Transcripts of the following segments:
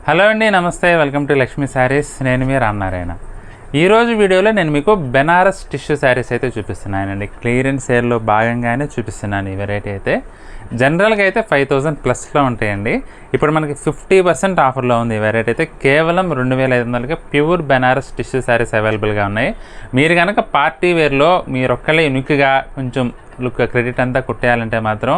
Hello అండి, నమస్తే. Welcome to Lakshmi saris. నేను మీ రామనారాయణ. ఈరోజు వీడియోలో నేను మీకు బెనారస్ టిష్యూ శారీస్ అయితే చూపిస్తున్నానండి. క్లియరెన్స్ సేల్లో భాగంగానే చూపిస్తున్నాను. ఈ వెరైటీ అయితే జనరల్గా అయితే 5000 ప్లస్లో ఉంటాయండి. ఇప్పుడు మనకి 50% ఆఫర్లో ఉంది. ఈ వెరైటీ అయితే కేవలం 2500కి ప్యూర్ బెనారస్ టిష్యూ శారీస్ అవైలబుల్గా ఉన్నాయి. మీరు కనుక పార్టీ వేర్లో మీరొక్కళ్ళే యూనిక్గా కొంచెం లుక్ క్రెడిట్ అంతా కుట్టేయాలంటే మాత్రం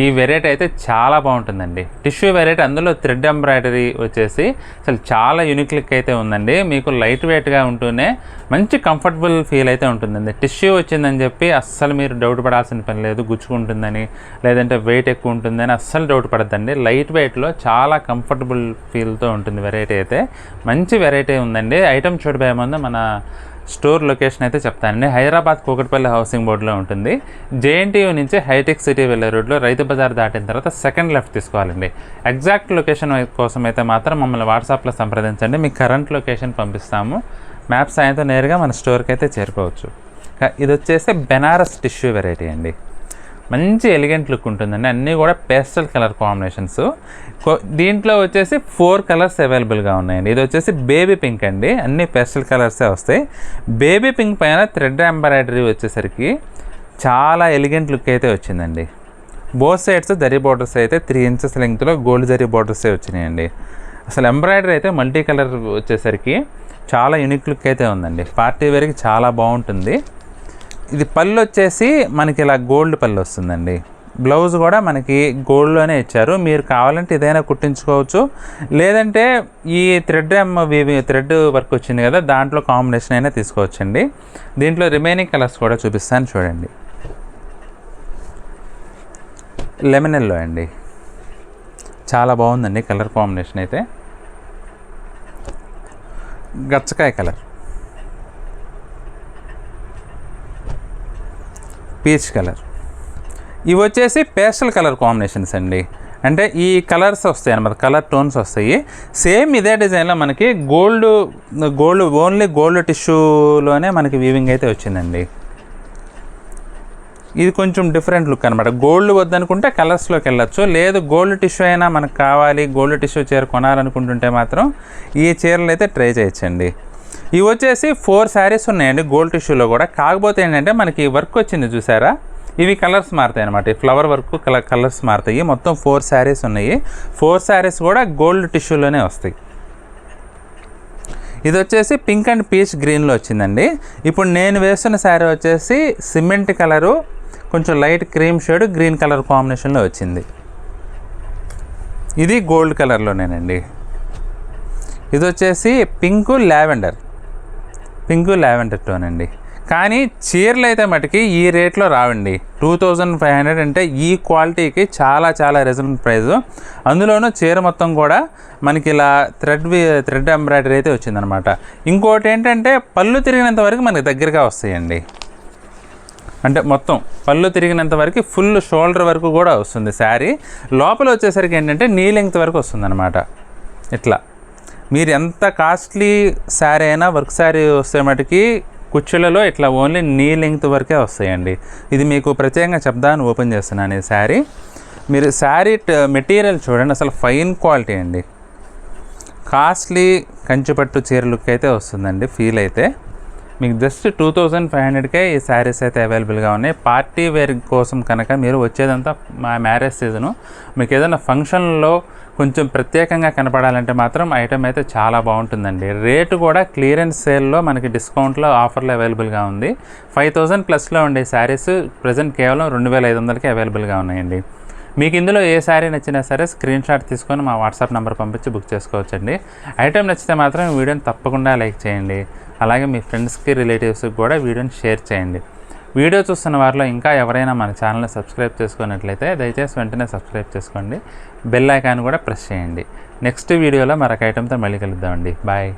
ఈ వెరైటీ అయితే చాలా బాగుంటుందండి. టిష్యూ వెరైటీ, అందులో థ్రెడ్ ఎంబ్రాయిడరీ వచ్చేసి అసలు చాలా యూనిక్ లుక్ అయితే ఉందండి. మీకు లైట్ వెయిట్గా ఉంటూనే మంచి కంఫర్టబుల్ ఫీల్ అయితే ఉంటుందండి. టిష్యూ వచ్చిందని చెప్పి అస్సలు మీరు డౌట్ పడాల్సిన పని లేదు, గుచ్చుకుంటుందని లేదంటే వెయిట్ ఎక్కువ ఉంటుందని అస్సలు డౌట్ పడద్దండి. లైట్ వెయిట్లో చాలా కంఫర్టబుల్ ఫీల్తో ఉంటుంది వెరైటీ అయితే. మంచి వెరైటీ ఉందండి. ఐటమ్ చూడబోయే ముందు మన స్టోర్ లొకేషన్ అయితే చెప్తానండి. హైదరాబాద్ కూకట్పల్లి హౌసింగ్ బోర్డులో ఉంటుంది. జేఎన్టీయూ నుంచి హైటెక్ సిటీ వెళ్ళే రోడ్లో రైతు బజార్ దాటిన తర్వాత సెకండ్ లెఫ్ట్ తీసుకోవాలండి. ఎగ్జాక్ట్ లొకేషన్ కోసం అయితే మాత్రం మమ్మల్ని వాట్సాప్లో సంప్రదించండి. మీకు కరెంట్ లొకేషన్ పంపిస్తాము. మ్యాప్ సాయంతో నేరుగా మన స్టోర్కి అయితే చేరుకోవచ్చు. ఇది వచ్చేసి బెనారస్ టిష్యూ వెరైటీ అండి. మంచి ఎలిగెంట్ లుక్ ఉంటుందండి. అన్నీ కూడా పేస్టల్ కలర్ కాంబినేషన్స్. దీంట్లో వచ్చేసి 4 కలర్స్ అవైలబుల్గా ఉన్నాయండి. ఇది వచ్చేసి బేబీ పింక్ అండి. అన్నీ పేస్టల్ కలర్సే వస్తాయి. బేబీ పింక్ పైన థ్రెడ్ ఎంబ్రాయిడరీ వచ్చేసరికి చాలా ఎలిగెంట్ లుక్ అయితే వచ్చిందండి. బోత్ సైడ్స్ జరీ బార్డర్స్ అయితే 3 ఇంచెస్ లెంగ్త్లో గోల్డ్ జరీ బార్డర్సే వచ్చినాయండి. అసలు ఎంబ్రాయిడరీ అయితే మల్టీ కలర్ వచ్చేసరికి చాలా యూనిక్ లుక్ అయితే ఉందండి. పార్టీ వేర్కి చాలా బాగుంటుంది. ఇది పళ్ళు వచ్చేసి మనకి ఇలా గోల్డ్ పళ్ళు వస్తుందండి. బ్లౌజ్ కూడా మనకి గోల్డ్లోనే ఇచ్చారు. మీరు కావాలంటే ఇదైనా కుట్టించుకోవచ్చు, లేదంటే ఈ థ్రెడ్ వర్క్ వచ్చింది కదా, దాంట్లో కాంబినేషన్ అయినా తీసుకోవచ్చండి. దీంట్లో రిమైనింగ్ కలర్స్ కూడా చూపిస్తాను చూడండి. లెమన్ ఎల్లో అండి, చాలా బాగుందండి కలర్ కాంబినేషన్ అయితే. గచ్చకాయ కలర్, పీచ్ కలర్. ఇవి వచ్చేసి పేస్టల్ కలర్ కాంబినేషన్స్ అండి. అంటే ఈ కలర్స్ వస్తాయి అన్నమాట, కలర్ టోన్స్ వస్తాయి. సేమ్ ఇదే డిజైన్లో మనకి గోల్డ్ ఓన్లీ గోల్డ్ టిష్యూలోనే మనకి వీవింగ్ అయితే వచ్చిందండి. ఇది కొంచెం డిఫరెంట్ లుక్ అనమాట. గోల్డ్ వద్దనుకుంటే కలర్స్లోకి వెళ్ళచ్చు, లేదు గోల్డ్ టిష్యూ అయినా మనకు కావాలి, గోల్డ్ టిష్యూ చీర కొనాలనుకుంటుంటే మాత్రం ఈ చీరలు అయితే ట్రై చేయొచ్చండి. ఇవి వచ్చేసి 4 శారీస్ ఉన్నాయండి గోల్డ్ టిష్యూలో కూడా. కాకపోతే ఏంటంటే మనకి వర్క్ వచ్చింది చూసారా, ఇవి కలర్స్ మారుతాయి అనమాట. ఈ ఫ్లవర్ వర్క్ కలర్స్ మారుతాయి. మొత్తం 4 శారీస్ ఉన్నాయి. 4 శారీస్ కూడా గోల్డ్ టిష్యూలోనే వస్తాయి. ఇది వచ్చేసి పింక్ అండ్ పీచ్ గ్రీన్లో వచ్చిందండి. ఇప్పుడు నేను వేస్తున్న శారీ వచ్చేసి సిమెంట్ కలరు, కొంచెం light cream shade green colour కాంబినేషన్లో వచ్చింది. ఇది గోల్డ్ కలర్లోనేనండి. ఇది వచ్చేసి పింక్ లావెండర్ టోన్ అండి. కానీ చీరలు అయితే మటుకి ఈ రేట్లో రావండి. 2500 అంటే ఈ క్వాలిటీకి చాలా చాలా రీజనబుల్ ప్రైస్. అందులోనూ చీర మొత్తం కూడా మనకి ఇలా థ్రెడ్ ఎంబ్రాయిడరీ అయితే వచ్చిందనమాట. ఇంకోటి ఏంటంటే పళ్ళు తిరిగినంత వరకు మనకి దగ్గరగా వస్తాయండి. అంటే మొత్తం పళ్ళు తిరిగినంత వరకు ఫుల్ షోల్డర్ వరకు కూడా వస్తుంది శారీ. లోపల వచ్చేసరికి ఏంటంటే నీ లెంగ్త్ వరకు వస్తుందన్నమాట. ఇట్లా మీరు ఎంత కాస్ట్లీ శారీ అయినా, వర్క్ శారీ వస్తే మటుకి కుచ్చులలో ఇట్లా ఓన్లీ నీ లెంగ్త్ వరకే వస్తాయండి. ఇది మీకు ప్రత్యేకంగా చెప్దామని ఓపెన్ చేస్తున్నాను. ఈ శారీ మీరు శారీ మెటీరియల్ చూడండి, అసలు ఫైన్ క్వాలిటీ అండి. కాస్ట్లీ కంచిపట్టు చీర లుక్ అయితే వస్తుందండి. ఫీల్ అయితే మీకు జస్ట్ 2500కే ఈ శారీస్ అయితే అవైలబుల్గా ఉన్నాయి. పార్టీ వేర్ కోసం కనుక మీరు వచ్చేదంతా మా మ్యారేజ్ సీజను, మీకు ఏదైనా ఫంక్షన్లో కొంచెం ప్రత్యేకంగా కనపడాలంటే మాత్రం ఐటమ్ అయితే చాలా బాగుంటుందండి. రేటు కూడా క్లియరెన్స్ సేల్లో మనకి డిస్కౌంట్లో ఆఫర్లు అవైలబుల్గా ఉంది. 5000 ప్లస్లో ఉండే శారీస్ ప్రజెంట్ కేవలం 2500కే అవైలబుల్గా ఉన్నాయండి. మీకు ఇందులో ఏ శారీ నచ్చినా సరే స్క్రీన్ షాట్ తీసుకొని మా వాట్సాప్ నెంబర్ పంపించి బుక్ చేసుకోవచ్చండి. ఐటమ్ నచ్చితే మాత్రం ఈ వీడియోని తప్పకుండా లైక్ చేయండి. అలాగే మీ ఫ్రెండ్స్కి, రిలేటివ్స్కి కూడా వీడియోని షేర్ చేయండి. వీడియో చూస్తున్న వారిలో ఇంకా ఎవరైనా మన ఛానల్ని సబ్స్క్రైబ్ చేసుకున్నట్లయితే దయచేసి వెంటనే సబ్స్క్రైబ్ చేసుకోండి. బెల్ ఐకాన్ కూడా ప్రెస్ చేయండి. నెక్స్ట్ వీడియోలో మరొక ఐటమ్తో మళ్ళీ కలుద్దామండి. బాయ్.